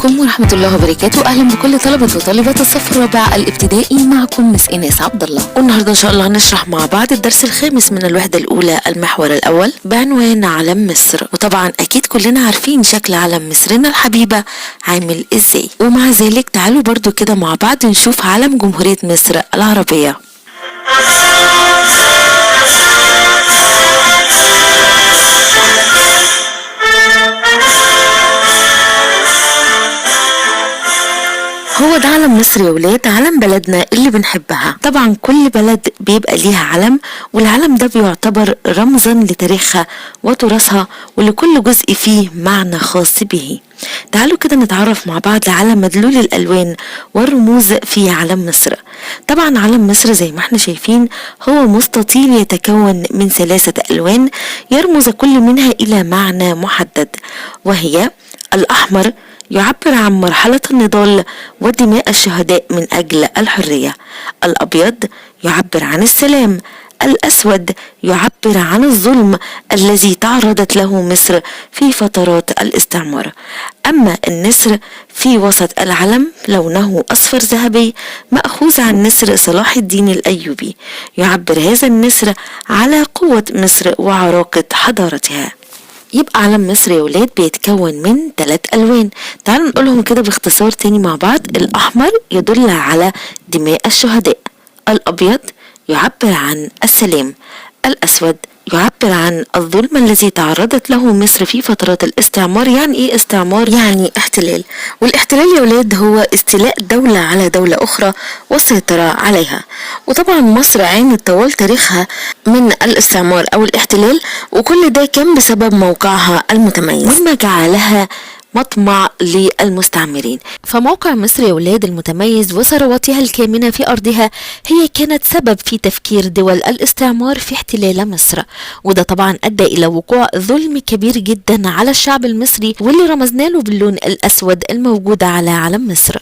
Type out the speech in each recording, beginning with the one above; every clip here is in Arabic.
عليكم ورحمة الله وبركاته. أهلا بكل طلبة وطالبات الصف الرابع الابتدائي، معكم مس إيناس عبد الله. والنهاردة إن شاء الله هنشرح مع بعض الدرس الخامس من الوحدة الأولى المحور الأول بعنوان علم مصر. وطبعا أكيد كلنا عارفين شكل علم مصرنا الحبيبة عامل إزاي، ومع ذلك تعالوا برضو كده مع بعض نشوف علم جمهورية مصر العربية. هو ده علم مصر يا ولاد، علم بلدنا اللي بنحبها. طبعا كل بلد بيبقى ليها علم، والعلم ده بيعتبر رمزا لتاريخها وتراثها، ولكل جزء فيه معنى خاص به. تعالوا كده نتعرف مع بعض على مدلول الألوان والرموز في علم مصر. طبعا علم مصر زي ما احنا شايفين هو مستطيل يتكون من 3 ألوان يرمز كل منها إلى معنى محدد، وهي الأحمر يعبر عن مرحلة النضال ودماء الشهداء من أجل الحرية، الأبيض يعبر عن السلام، الأسود يعبر عن الظلم الذي تعرضت له مصر في فترات الاستعمار. أما النسر في وسط العلم لونه أصفر ذهبي مأخوذ عن نسر صلاح الدين الأيوبي، يعبر هذا النسر على قوة مصر وعراقة حضارتها. يبقى علم مصر يا ولاد بيتكون من 3 ألوان. تعالوا نقولهم كده باختصار تاني مع بعض. الأحمر يدل على دماء الشهداء، الأبيض يعبر عن السلام، الأسود يعبر عن الظلم الذي تعرضت له مصر في فترات الاستعمار. يعني ايه استعمار؟ يعني احتلال، والاحتلال يا ولاد هو استيلاء دولة على دولة أخرى والسيطرة عليها. وطبعا مصر عانت طوال تاريخها من الاستعمار أو الاحتلال، وكل ده كان بسبب موقعها المتميز مما جعلها مطمع للمستعمرين. فموقع مصر يا ولاد المتميز وثرواتها الكامنة في أرضها هي كانت سبب في تفكير دول الاستعمار في احتلال مصر، وده طبعا أدى إلى وقوع ظلم كبير جدا على الشعب المصري، واللي رمزنا له باللون الأسود الموجود على علم مصر.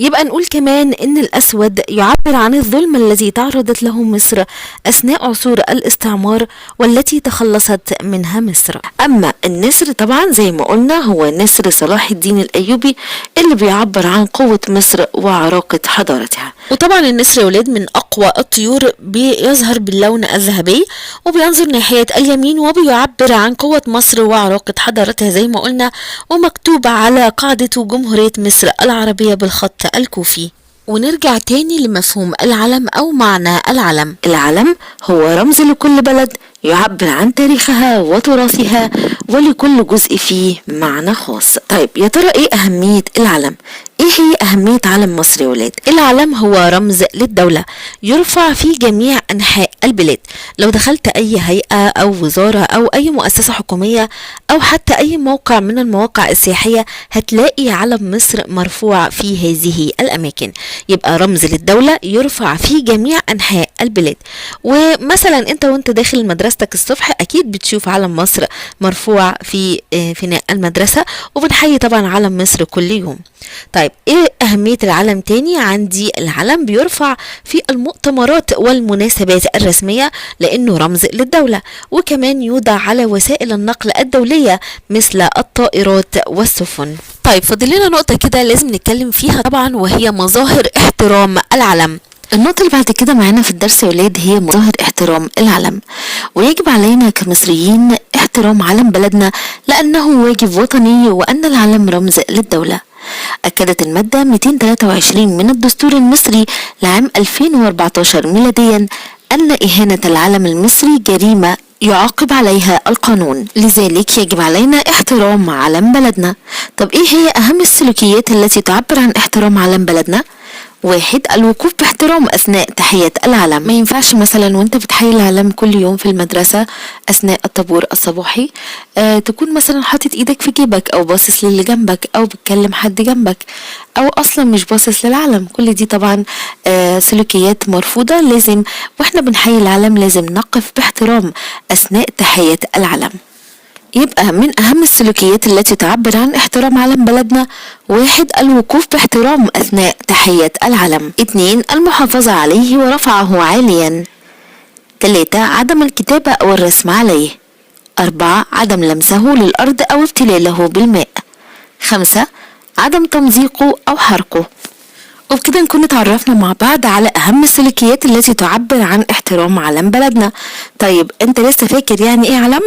يبقى نقول كمان ان الاسود يعبر عن الظلم الذي تعرضت له مصر اثناء عصور الاستعمار والتي تخلصت منها مصر. اما النسر طبعا زي ما قلنا هو نسر صلاح الدين الايوبي اللي بيعبر عن قوة مصر وعراقة حضارتها. وطبعا النسر يا ولاد من اقوى الطيور، بيظهر باللون الذهبي وبينظر ناحية اليمين، وبيعبر عن قوة مصر وعراقة حضارتها زي ما قلنا، ومكتوب على قاعدة جمهورية مصر العربية بالخط الكوفي. ونرجع تاني لمفهوم العلم أو معنى العلم. العلم هو رمز لكل بلد يعبر عن تاريخها وتراثها، ولكل جزء فيه معنى خاص. طيب يا ترى ايه أهمية العلم؟ ايه هي أهمية علم مصر يا ولاد؟ العلم هو رمز للدولة يرفع في جميع أنحاء البلاد. لو دخلت أي هيئة أو وزارة أو أي مؤسسة حكومية أو حتى أي موقع من المواقع السياحية هتلاقي علم مصر مرفوع في هذه الأماكن. يبقى رمز للدولة يرفع في جميع أنحاء البلاد. ومثلا أنت وأنت داخل مدرستك الصبح أكيد بتشوف علم مصر مرفوع في فناء المدرسة، وبنحيي طبعا علم مصر كل يوم. طيب ايه اهمية العلم تاني؟ عندي العلم بيرفع في المؤتمرات والمناسبات الرسمية لانه رمز للدولة، وكمان يوضع على وسائل النقل الدولية مثل الطائرات والسفن. طيب فاضل لنا نقطة كده لازم نتكلم فيها طبعا، وهي مظاهر احترام العلم. النقطة اللي بعد كده معانا في الدرس يا ولاد هي مظاهر احترام العلم. ويجب علينا كمصريين احترام علم بلدنا لأنه واجب وطني، وأن العلم رمز للدولة. أكدت المادة 223 من الدستور المصري لعام 2014 ميلاديا أن إهانة العلم المصري جريمة يعاقب عليها القانون، لذلك يجب علينا احترام علم بلدنا. طب ايه هي أهم السلوكيات التي تعبر عن احترام علم بلدنا؟ 1. الوقوف باحترام أثناء تحية العلم. ما ينفعش مثلا وانت بتحيي العلم كل يوم في المدرسة أثناء الطابور الصباحي تكون مثلا حاطط ايدك في جيبك أو باصص للي جنبك أو بتكلم حد جنبك أو أصلا مش باصص للعلم. كل دي طبعا سلوكيات مرفوضة. لازم واحنا بنحيي العلم لازم نقف باحترام أثناء تحية العلم. يبقى من أهم السلوكيات التي تعبر عن احترام علم بلدنا: 1. الوقوف باحترام أثناء تحية العلم. 2. المحافظة عليه ورفعه عاليا. 3. عدم الكتابة أو الرسم عليه. 4. عدم لمسه للأرض أو ابتلاله بالماء. 5. عدم تمزيقه أو حرقه. وبكده نكون اتعرفنا مع بعض على أهم السلوكيات التي تعبر عن احترام علم بلدنا. طيب انت لسه فاكر يعني ايه علم؟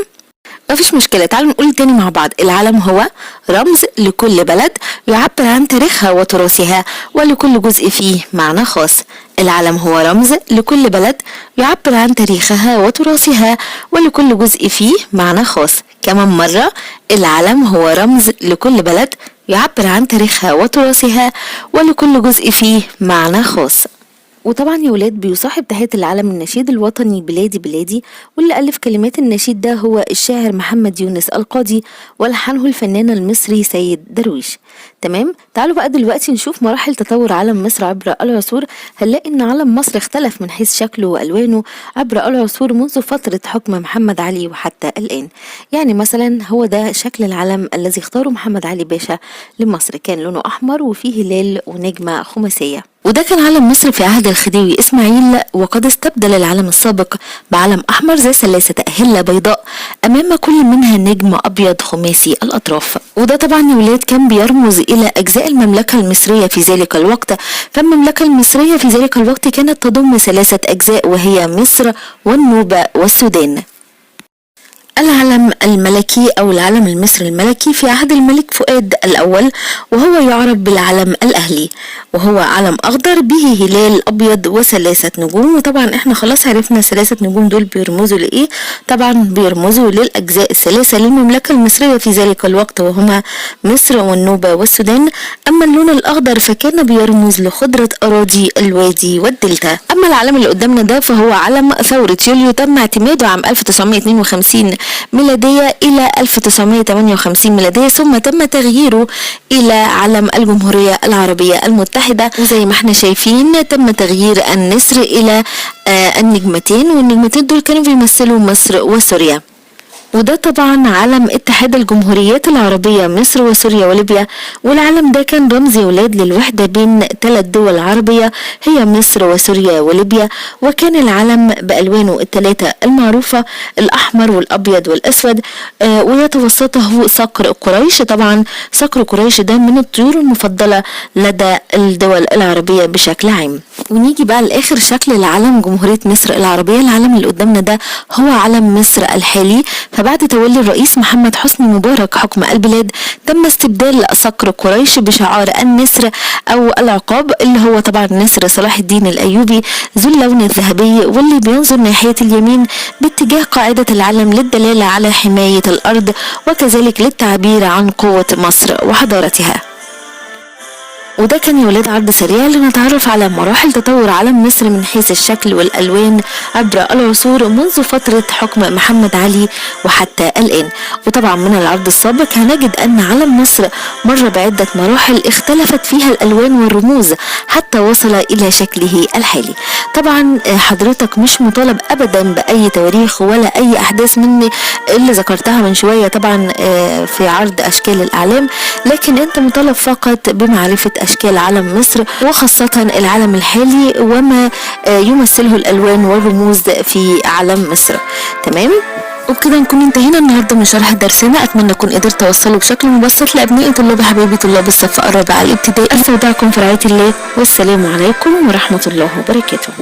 مفيش مشكلة، تعالوا نقول تاني مع بعض. العلم هو رمز لكل بلد يعبر عن تاريخها وتراثها ولكل جزء فيه معنى خاص. العلم هو رمز لكل بلد يعبر عن تاريخها وتراثها ولكل جزء فيه معنى خاص. كمان مرة، العلم هو رمز لكل بلد يعبر عن تاريخها وتراثها ولكل جزء فيه معنى خاص. وطبعا يا ولاد بيصاحب تحية العلم النشيد الوطني بلادي بلادي، واللي ألف كلمات النشيد ده هو الشاعر محمد يونس القاضي، ولحنه الفنان المصري سيد درويش. تمام، تعالوا بقى دلوقتي نشوف مراحل تطور علم مصر عبر العصور. هنلاقي ان علم مصر اختلف من حيث شكله والوانه عبر العصور منذ فترة حكم محمد علي وحتى الآن. يعني مثلا هو ده شكل العلم الذي اختاره محمد علي باشا لمصر، كان لونه أحمر وفيه هلال ونجمة خماسية. وده كان علم مصر في عهد الخديوي إسماعيل، وقد استبدل العلم السابق بعلم أحمر ذي ثلاثة أهلة بيضاء أمام كل منها نجم أبيض خماسي الأطراف. وده طبعا يا ولاد كان بيرمز إلى أجزاء المملكة المصرية في ذلك الوقت. فالمملكة المصرية في ذلك الوقت كانت تضم ثلاثة أجزاء، وهي مصر والنوبة والسودان. العلم الملكي أو العلم المصري الملكي في عهد الملك فؤاد الأول، وهو يعرف بالعلم الأهلي، وهو علم أخضر به هلال أبيض وثلاثة نجوم. وطبعا احنا خلاص عرفنا ثلاثة نجوم دول بيرمزوا لإيه. طبعا بيرمزوا للأجزاء الثلاثة للمملكة المصرية في ذلك الوقت، وهما مصر والنوبة والسودان. أما اللون الأخضر فكان بيرمز لخضرة أراضي الوادي والدلتا. أما العلم اللي قدامنا ده فهو علم ثورة يوليو، تم اعتماده عام 1952 ميلادية إلى 1958 ميلادية، ثم تم تغييره إلى علم الجمهورية العربية المتحدة. وزي ما احنا شايفين تم تغيير النسر إلى النجمتين، والنجمتين دول كانوا بيمثلوا مصر وسوريا. وده طبعا علم اتحاد الجمهوريات العربية مصر وسوريا وليبيا. والعلم ده كان رمز يا ولاد للوحدة بين 3 دول عربية هي مصر وسوريا وليبيا. وكان العلم بألوانه الثلاثة المعروفة، الأحمر والأبيض والأسود، ويتوسطه صقر قريش. طبعا صقر قريش ده من الطيور المفضلة لدى الدول العربية بشكل عام. ونيجي بقى لآخر شكل العلم جمهورية مصر العربية. العلم اللي قدامنا ده هو علم مصر الحالي. فبعد تولي الرئيس محمد حسني مبارك حكم البلاد تم استبدال صقر قريش بشعار النسر أو العقاب، اللي هو طبعا نسر صلاح الدين الأيوبي ذو اللون الذهبي، واللي بينظر ناحية اليمين باتجاه قاعدة العلم للدلالة على حماية الأرض، وكذلك للتعبير عن قوة مصر وحضارتها. وده كان يا ولاد عرض سريع لنتعرف على مراحل تطور علم مصر من حيث الشكل والألوان عبر العصور منذ فترة حكم محمد علي وحتى الآن. وطبعا من العرض السابق هنجد أن علم مصر مر بعدة مراحل اختلفت فيها الألوان والرموز حتى وصل إلى شكله الحالي. طبعا حضرتك مش مطالب أبدا بأي تواريخ ولا أي أحداث مني اللي ذكرتها من شوية طبعا في عرض أشكال الأعلام، لكن أنت مطالب فقط بمعرفة أشكال علم مصر، وخاصة العلم الحالي وما يمثله الألوان والرموز في علم مصر. تمام؟ وبكده نكون انتهينا النهارده من شرح درسنا. اتمنى اكون قدرت اوصله بشكل مبسط لابنائي طلاب حبايبي طلاب الصف الرابع الابتدائي. استودعكم في رعاية الله، والسلام عليكم ورحمة الله وبركاته.